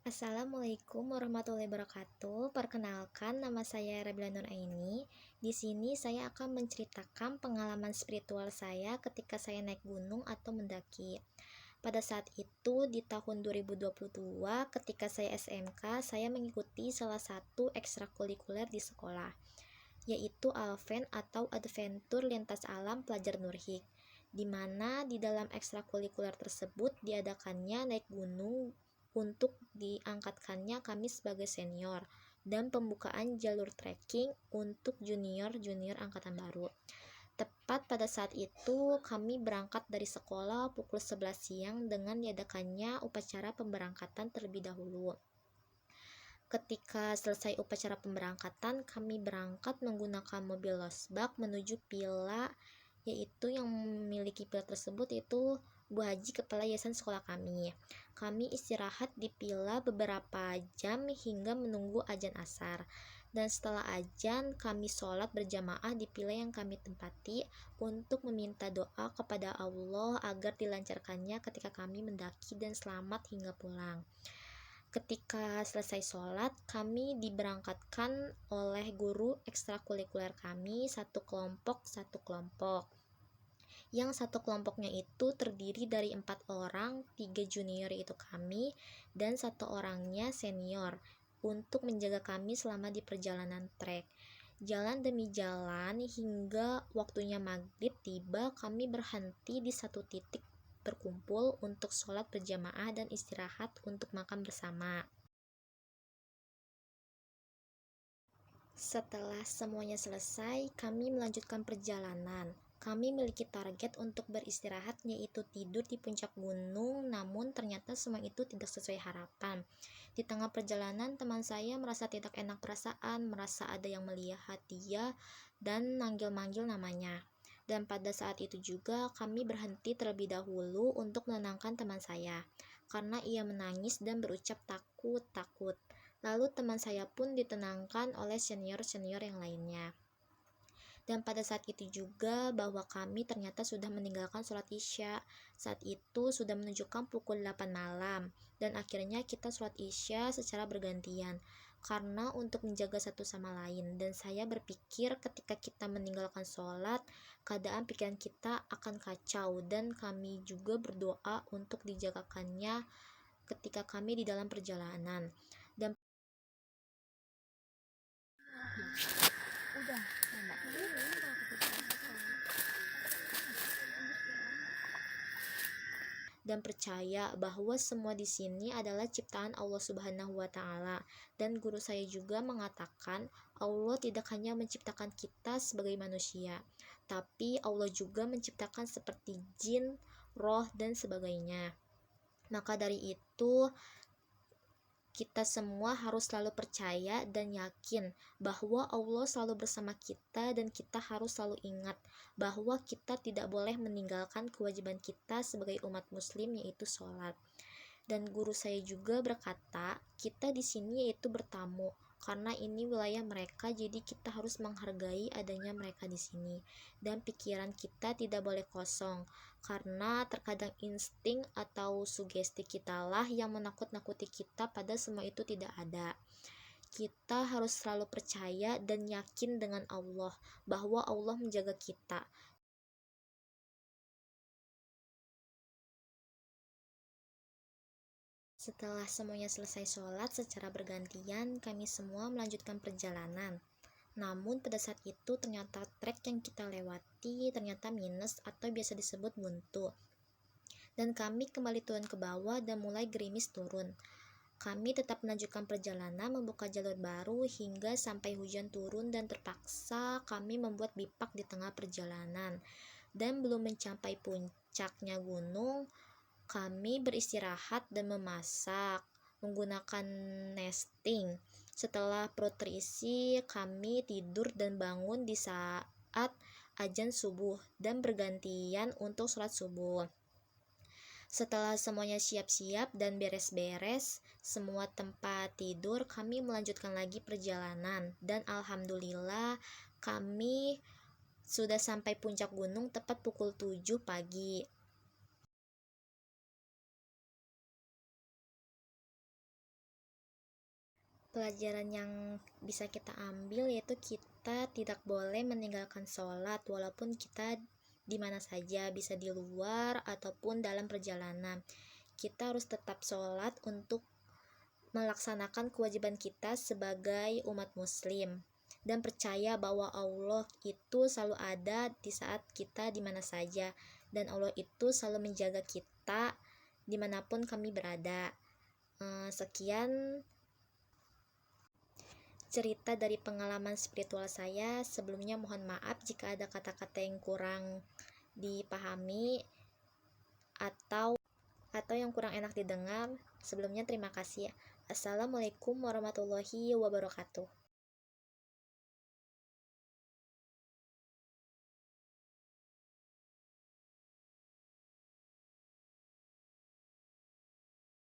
Assalamualaikum warahmatullahi wabarakatuh. Perkenalkan, nama saya Rabila Nur Aini. Di sini saya akan menceritakan pengalaman spiritual saya ketika saya naik gunung atau mendaki. Pada saat itu, di tahun 2022, ketika saya SMK, saya mengikuti salah satu ekstrakurikuler di sekolah, yaitu Alven atau Adventure Lintas Alam Pelajar Nurhik, di mana di dalam ekstrakurikuler tersebut diadakannya naik gunung untuk diangkatkannya kami sebagai senior dan pembukaan jalur trekking untuk junior-junior angkatan baru. Tepat pada saat itu kami berangkat dari sekolah pukul 11 siang dengan diadakannya upacara pemberangkatan terlebih dahulu. Ketika selesai upacara pemberangkatan, kami berangkat menggunakan mobil losbak menuju pila, yaitu yang memiliki pila tersebut itu Bu Haji, kepala yayasan sekolah kami. Kami istirahat di pila beberapa jam hingga menunggu azan asar. Dan setelah azan, kami sholat berjamaah di pila yang kami tempati untuk meminta doa kepada Allah agar dilancarkannya ketika kami mendaki dan selamat hingga pulang. Ketika selesai sholat, kami diberangkatkan oleh guru ekstrakurikuler kami satu kelompok. Yang satu kelompoknya itu terdiri dari 4 orang, 3 junior yaitu kami, dan 1 orangnya senior, untuk menjaga kami selama di perjalanan trek. Jalan demi jalan hingga waktunya maghrib tiba, kami berhenti di satu titik berkumpul untuk sholat berjamaah dan istirahat untuk makan bersama. Setelah semuanya selesai, kami melanjutkan perjalanan. Kami memiliki target untuk beristirahat, yaitu tidur di puncak gunung, namun ternyata semua itu tidak sesuai harapan. Di tengah perjalanan, teman saya merasa tidak enak perasaan, merasa ada yang melihat dia dan manggil-manggil namanya. Dan pada saat itu juga kami berhenti terlebih dahulu untuk menenangkan teman saya, karena ia menangis dan berucap takut. Lalu teman saya pun ditenangkan oleh senior-senior yang lainnya. Dan pada saat itu juga bahwa kami ternyata sudah meninggalkan sholat isya. Saat itu sudah menunjukkan pukul 8 malam. Dan akhirnya kita sholat isya secara bergantian, karena untuk menjaga satu sama lain. Dan saya berpikir ketika kita meninggalkan sholat, keadaan pikiran kita akan kacau. Dan kami juga berdoa untuk dijagakannya ketika kami di dalam perjalanan. Dan percaya bahwa semua di sini adalah ciptaan Allah Subhanahu wa Ta'ala. Dan guru saya juga mengatakan, Allah tidak hanya menciptakan kita sebagai manusia, tapi Allah juga menciptakan seperti jin, roh, dan sebagainya. Maka dari itu, kita semua harus selalu percaya dan yakin bahwa Allah selalu bersama kita, dan kita harus selalu ingat bahwa kita tidak boleh meninggalkan kewajiban kita sebagai umat muslim, yaitu sholat. Dan guru saya juga berkata, kita di sini yaitu bertamu, karena ini wilayah mereka, jadi kita harus menghargai adanya mereka di sini. Dan pikiran kita tidak boleh kosong, karena terkadang insting atau sugesti kita lah yang menakut-nakuti kita, pada semua itu tidak ada. Kita harus selalu percaya dan yakin dengan Allah, bahwa Allah menjaga kita. Setelah semuanya selesai sholat secara bergantian, kami semua melanjutkan perjalanan. Namun pada saat itu ternyata trek yang kita lewati ternyata minus atau biasa disebut buntu. Dan kami kembali turun ke bawah dan mulai gerimis turun. Kami tetap melanjutkan perjalanan, membuka jalur baru hingga sampai hujan turun, dan terpaksa kami membuat bipak di tengah perjalanan. Dan belum mencapai puncaknya gunung, kami beristirahat dan memasak menggunakan nesting. Setelah perut terisi, kami tidur dan bangun di saat azan subuh dan bergantian untuk sholat subuh. Setelah semuanya siap-siap dan beres-beres semua tempat tidur, kami melanjutkan lagi perjalanan. Dan alhamdulillah kami sudah sampai puncak gunung tepat pukul 7 pagi. Pelajaran yang bisa kita ambil yaitu kita tidak boleh meninggalkan sholat walaupun kita di mana saja, bisa di luar ataupun dalam perjalanan. Kita harus tetap sholat untuk melaksanakan kewajiban kita sebagai umat muslim, dan percaya bahwa Allah itu selalu ada di saat kita di mana saja, dan Allah itu selalu menjaga kita dimanapun kami berada. Sekian cerita dari pengalaman spiritual saya. Sebelumnya mohon maaf jika ada kata-kata yang kurang dipahami atau yang kurang enak didengar. Sebelumnya terima kasih. Assalamualaikum warahmatullahi wabarakatuh.